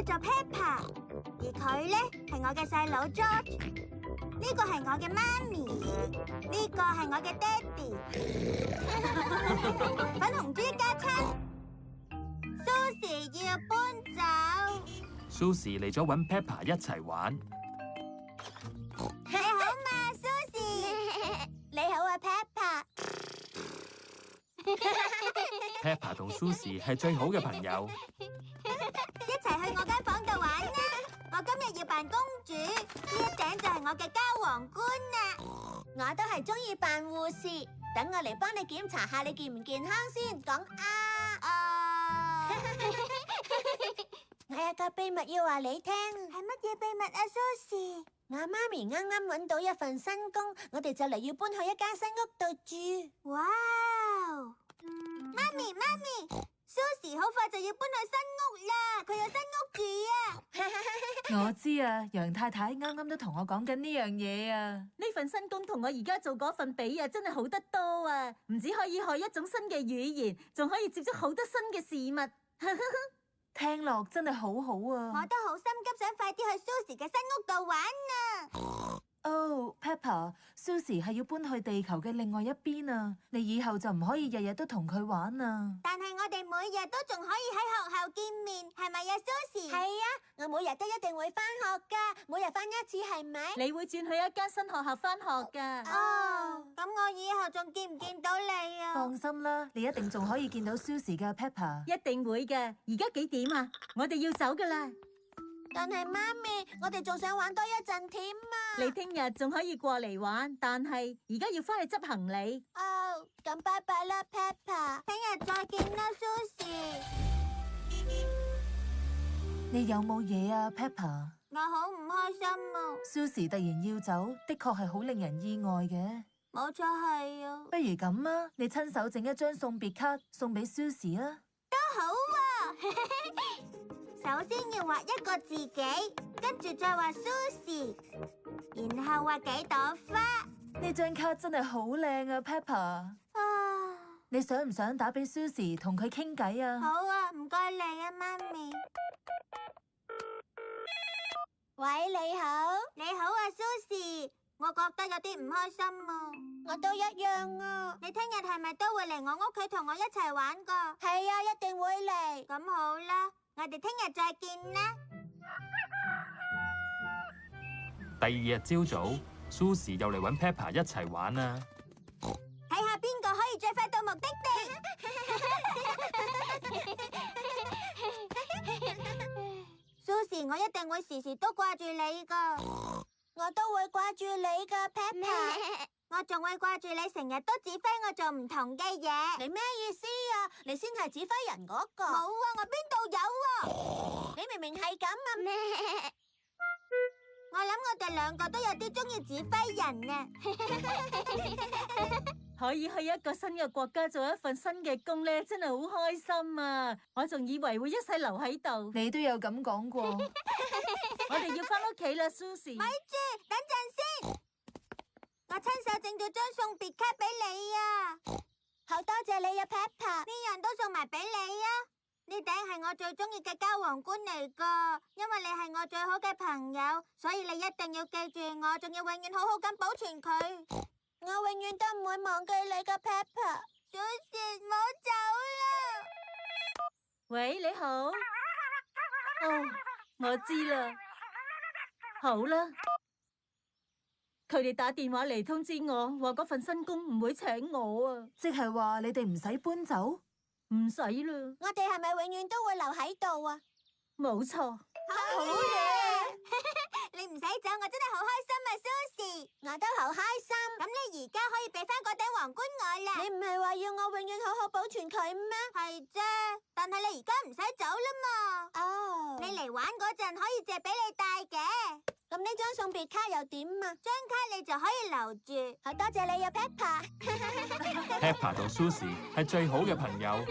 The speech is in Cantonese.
做 Peppa， 而佢呢係我嘅細佬 George， 呢個係我嘅媽咪，呢個係我嘅爹哋。粉紅豬一家親 ，Susie 要搬走。Susie 嚟咗搵 Peppa 一齊玩。你好嘛 ，Susie？ 你好啊 Peppa 同 Susie 係最好嘅朋友。，Peppa。一齊去我間房度玩啦！我今日要扮公主，呢一頂就係我嘅膠皇冠啊！我都係中意扮護士，等我嚟幫你檢查下你健唔健康先。講啊！我有個秘密要話你聽。係乜嘢秘密啊 ，Susie？ 我媽咪啱啱搵到一份新工，我哋就嚟要搬去一間新屋度住。哇！媽咪，Susie 好快就要搬去新屋啦，佢有新屋住啊！我知啊，楊太太啱啱都同我講緊呢樣嘢啊。呢份新工同我而家做嗰份比啊，真係好得多啊！唔止可以學一種新嘅語言，仲可以接觸好多新嘅事物。聽落真係好好啊！我都好心急，想快啲去 Susie 嘅新屋度玩啊！哦，Peppa，Susie 係要搬去地球嘅另外一邊啊！你以後就唔可以日日都同佢玩啊！但係我哋每日都仲可以喺學校見面，係咪啊 ，Susie？ 係啊，我每日都一定會返學噶，每日返一次，係咪？你會轉去一間新學校返學噶。哦，咁我以後仲見唔見到你啊？放心啦，你一定仲可以見到 Susie 噶 Peppa。一定會嘅。而家幾點啊？我哋要走噶啦。但係媽咪，我哋仲想玩多一陣添啊！你聽日仲可以過嚟玩，但係而家要返去執行李。哦，咁拜拜啦 ，Peppa， 聽日再見啦 ，Susie。你有冇嘢啊 Peppa？ 我好唔開心啊！ Susie 突然要走，的確係好令人意外嘅。冇錯係啊，不如咁啊，你親手整一張送別卡送俾 Susie 啊！都好啊！首先要畫一個自己，跟住再畫 Susie， 然後畫幾朵花。呢張卡真係好靚啊 Peppa。啊，你想唔想打俾 Susie 同佢傾偈啊？好啊，唔該你啊，媽咪。喂，你好。你好啊 ，Susie。我覺得有啲唔開心啊。我都一樣啊。你聽日係咪都會嚟我屋企同我一齊玩噶？係啊，一定會嚟。咁好啦，我哋聽日再見啦。第二日朝早 ，Susie 又嚟搵 Peppa 一齊玩啦。睇下邊個可以最快到目的地。Susie， 我一定會時時都掛住你噶。我都會掛住你噶 ，Peppa。我仲會掛住你，成日都指揮我做唔同嘅嘢。你咩意思啊？你先係指揮人嗰個。冇啊，我邊度有啊？你明明係咁啊！我諗我哋兩個都有啲中意指揮人啊。可以去一個新嘅國家做一份新嘅工咧，真係好開心啊！我仲以為會一世留喺度。你都有咁講過。我哋要返屋企啦 ，Susie。咪住，等陣先。我親手整咗張送別卡俾你啊！好多謝你啊 ，Peppa。呢樣都送埋俾你啊！呢頂係我最中意嘅膠皇冠嚟噶，因為你係我最好嘅朋友，所以你一定要記住我，仲要永遠好好咁保存佢。我永遠都唔會忘記你噶 ，Peppa。Susie，唔好走啦！喂，你好。哦，我知啦。好啦，佢哋打電話嚟通知我，話嗰份新工唔會請我啊。即係話你哋唔使搬走？唔使啦。我哋係咪永遠都會留喺度啊？冇錯。好嘢！你唔使走，我真係好開心啊 ，Susie。我都好開心。咁你而家可以俾翻嗰頂皇冠我啦。你唔係話要我永遠好好保存佢咩？係啫，但係你而家唔使走啦嘛。哦。你嚟玩嗰陣可以借俾你戴嘅。咁呢張送別卡又點啊？張卡你就可以留住。好多謝你啊 ，Peppa。Peppa 同 Susie 係最好嘅朋友。